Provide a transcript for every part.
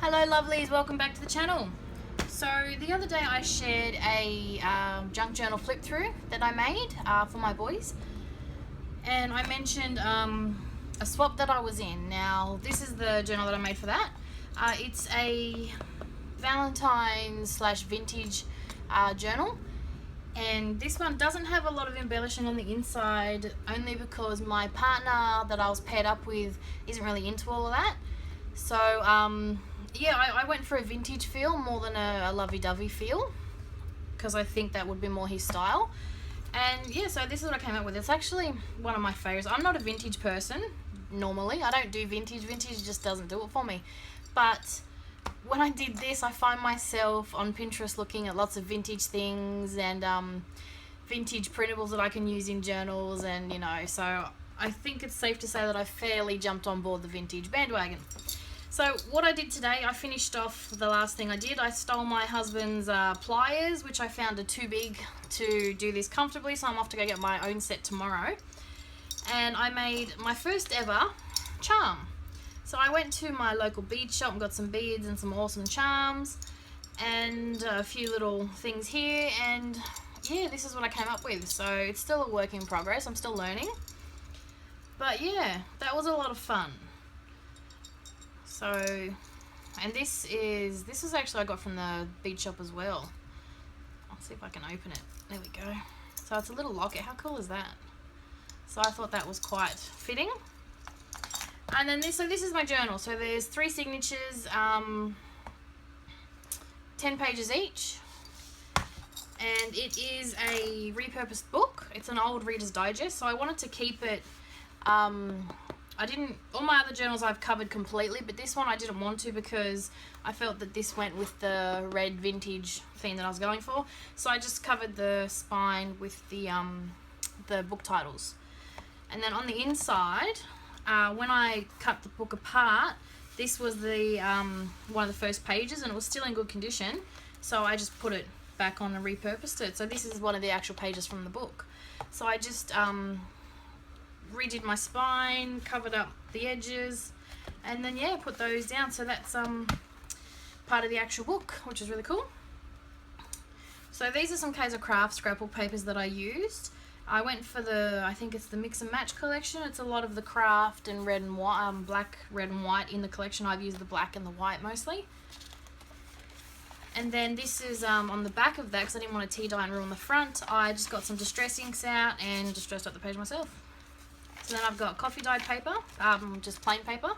Hello lovelies, welcome back to the channel. So the other day I shared a junk journal flip through that I made for my boys, and I mentioned a swap that I was in. Now this is the journal that I made for that. It's a Valentine's / vintage journal, and this one doesn't have a lot of embellishing on the inside, only because my partner that I was paired up with isn't really into all of that. So yeah, I went for a vintage feel more than a lovey-dovey feel, because I think that would be more his style. And yeah, so this is what I came up with. It's actually one of my favorites. I'm not a vintage person normally. I don't do vintage. Vintage just doesn't do it for me. But when I did this, I find myself on Pinterest looking at lots of vintage things and vintage printables that I can use in journals, and you know, so I think it's safe to say that I fairly jumped on board the vintage bandwagon. So what I did today, I finished off the last thing I did. I stole my husband's pliers, which I found are too big to do this comfortably, so I'm off to go get my own set tomorrow. And I made my first ever charm. So I went to my local bead shop and got some beads and some awesome charms and a few little things here, and yeah, this is what I came up with. So it's still a work in progress, I'm still learning. But yeah, that was a lot of fun. So, and this is actually I got from the bead shop as well. I'll see if I can open it. There we go. So it's a little locket. How cool is that? So I thought that was quite fitting. And then this is my journal. So there's 3 signatures, 10 pages each. And it is a repurposed book. It's an old Reader's Digest. So I wanted to keep it, all my other journals I've covered completely, but this one I didn't want to, because I felt that this went with the red vintage theme that I was going for. So I just covered the spine with the book titles. And then on the inside, when I cut the book apart, this was the one of the first pages, and it was still in good condition. So I just put it back on and repurposed it. So this is one of the actual pages from the book. So I just redid my spine, covered up the edges, and then yeah, put those down. So that's part of the actual book, which is really cool. So these are some Kaiser Craft scrapbook papers that I used. I went for I think it's the Mix and Match collection. It's a lot of the craft and red and white, black, red and white in the collection. I've used the black and the white mostly. And then this is on the back of that, because I didn't want to tea dye and ruin the front, I just got some distress inks out and distressed up the page myself. So then I've got coffee dyed paper, just plain paper.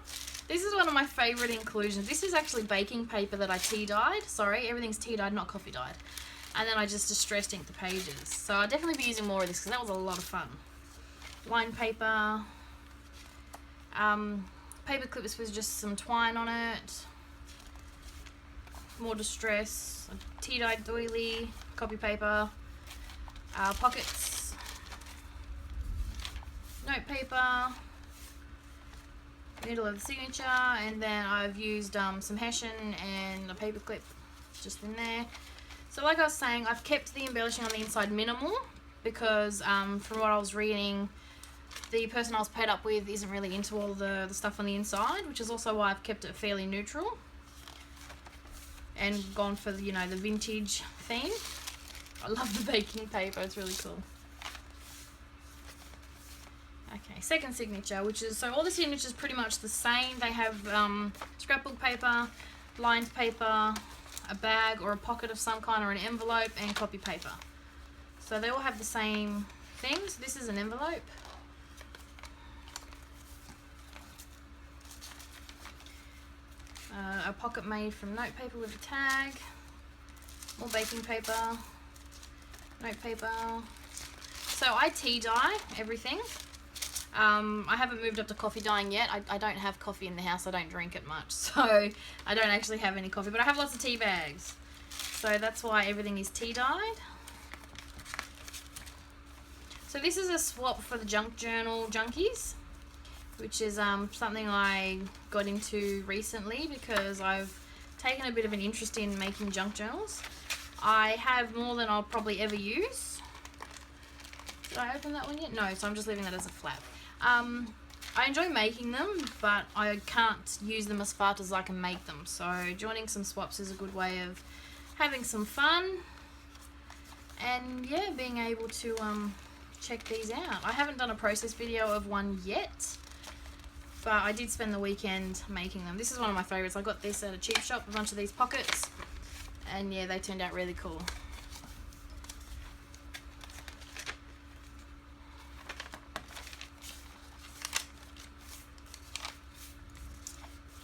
This is one of my favourite inclusions. This is actually baking paper that I tea dyed. Sorry, everything's tea dyed, not coffee dyed. And then I just distressed inked the pages. So I'll definitely be using more of this, because that was a lot of fun. Lined paper. Paper clips with just some twine on it. More distress. Tea dyed doily. Copy paper. Pockets. Note paper, middle of the signature, and then I've used some hessian and a paper clip just in there. So like I was saying, I've kept the embellishing on the inside minimal, because from what I was reading, the person I was paired up with isn't really into all the stuff on the inside, which is also why I've kept it fairly neutral and gone for the, you know, the vintage theme. I love the baking paper, it's really cool. Okay, second signature, which is, so all the signatures pretty much the same. They have scrapbook paper, lined paper, a bag or a pocket of some kind, or an envelope, and copy paper. So they all have the same things. This is an envelope. A pocket made from note paper with a tag. More baking paper, note paper. So I tea dye everything. I haven't moved up to coffee dyeing yet. I don't have coffee in the house. I don't drink it much, so I don't actually have any coffee, but I have lots of tea bags. So that's why everything is tea dyed. So this is a swap for the junk journal junkies, which is something I got into recently because I've taken a bit of an interest in making junk journals. I have more than I'll probably ever use. Did I open that one yet? No, so I'm just leaving that as a flap. I enjoy making them, but I can't use them as fast as I can make them. So joining some swaps is a good way of having some fun and yeah, being able to check these out. I haven't done a process video of one yet, but I did spend the weekend making them. This is one of my favorites. I got this at a cheap shop, a bunch of these pockets, and yeah, they turned out really cool.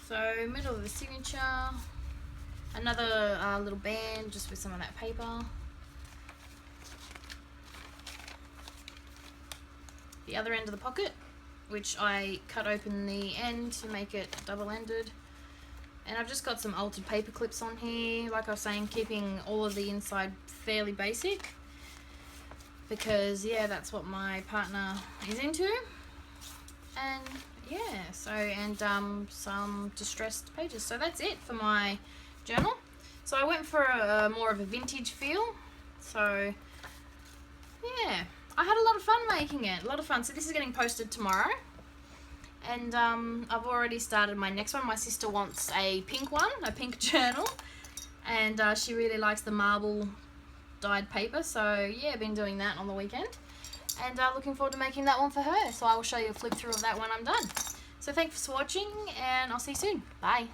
So middle of the signature, another little band just with some of that paper. The other end of the pocket, which I cut open the end to make it double-ended. And I've just got some altered paper clips on here, like I was saying, keeping all of the inside fairly basic, because yeah, that's what my partner is into. And yeah, so, and some distressed pages. So that's it for my journal. So I went for a more of a vintage feel. So yeah, I had a lot of fun making it, a lot of fun. So this is getting posted tomorrow. And I've already started my next one. My sister wants a pink one, a pink journal. And she really likes the marble dyed paper. So yeah, I've been doing that on the weekend. And looking forward to making that one for her. So I will show you a flip through of that when I'm done. So thanks for watching, and I'll see you soon. Bye.